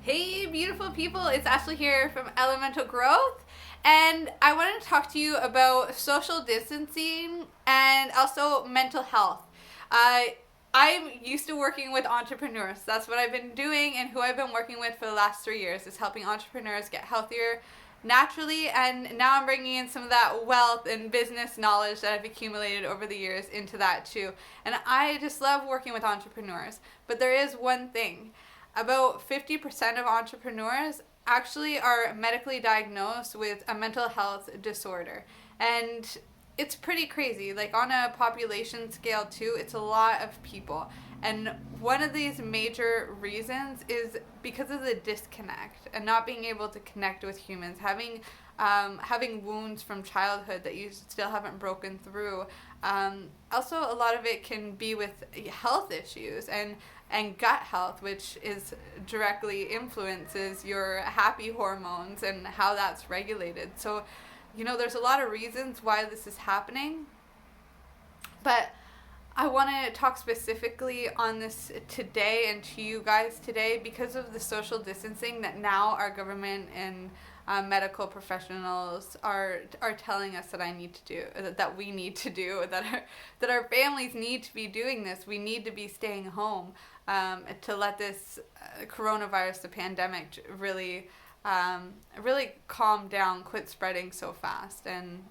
Hey, beautiful people, it's Ashley here from Elemental Growth, and I wanted to talk to you about social distancing and also mental health. I'm used to working with entrepreneurs. That's what I've been doing, and who I've been working with for the last 3 years is helping entrepreneurs get healthier naturally, and now I'm bringing in some of that wealth and business knowledge that I've accumulated over the years into that too. And I just love working with entrepreneurs. But there is one thing. About 50% of entrepreneurs actually are medically diagnosed with a mental health disorder. And it's pretty crazy. Like on a population scale too, it's a lot of people. And one of these major reasons is because of the disconnect and not being able to connect with humans, having wounds from childhood that you still haven't broken through. Also, a lot of it can be with health issues and gut health, which is directly influences your happy hormones and how that's regulated. So, there's a lot of reasons why this is happening, but I want to talk specifically on this today and to you guys today because of the social distancing that now our government and medical professionals are telling us that that we need to do, that our families need to be doing this. We need to be staying home to let this coronavirus, the pandemic, really calm down, quit spreading so fast, and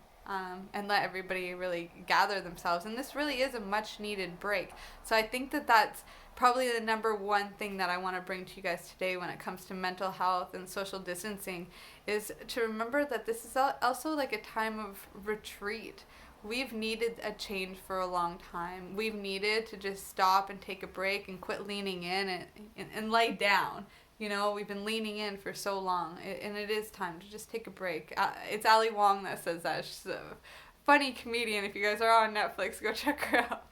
let everybody really gather themselves. And this really is a much needed break. So I think that that's probably the number one thing that I want to bring to you guys today when it comes to mental health and social distancing is to remember that this is also like a time of retreat. We've needed a change for a long time. We've needed to just stop and take a break and quit leaning in and lay down. We've been leaning in for so long, and it is time to just take a break. It's Ali Wong that says that. She's a funny comedian. If you guys are on Netflix, go check her out.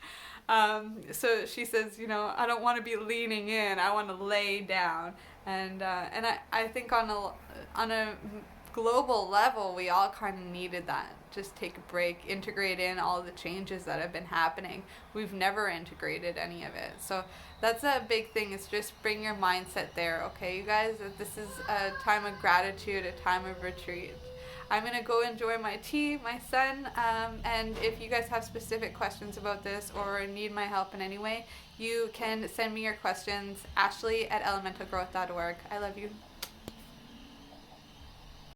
So she says, I don't want to be leaning in. I want to lay down. And I think on a global level, we all kind of needed that. Just take a break, integrate in all the changes that have been happening. We've never integrated any of it. So that's a big thing, is just bring your mindset there, okay, you guys? That this is a time of gratitude, a time of retreat. I'm going to go enjoy my tea, my sun, and if you guys have specific questions about this or need my help in any way, you can send me your questions, Ashley@elementalgrowth.org. I love you.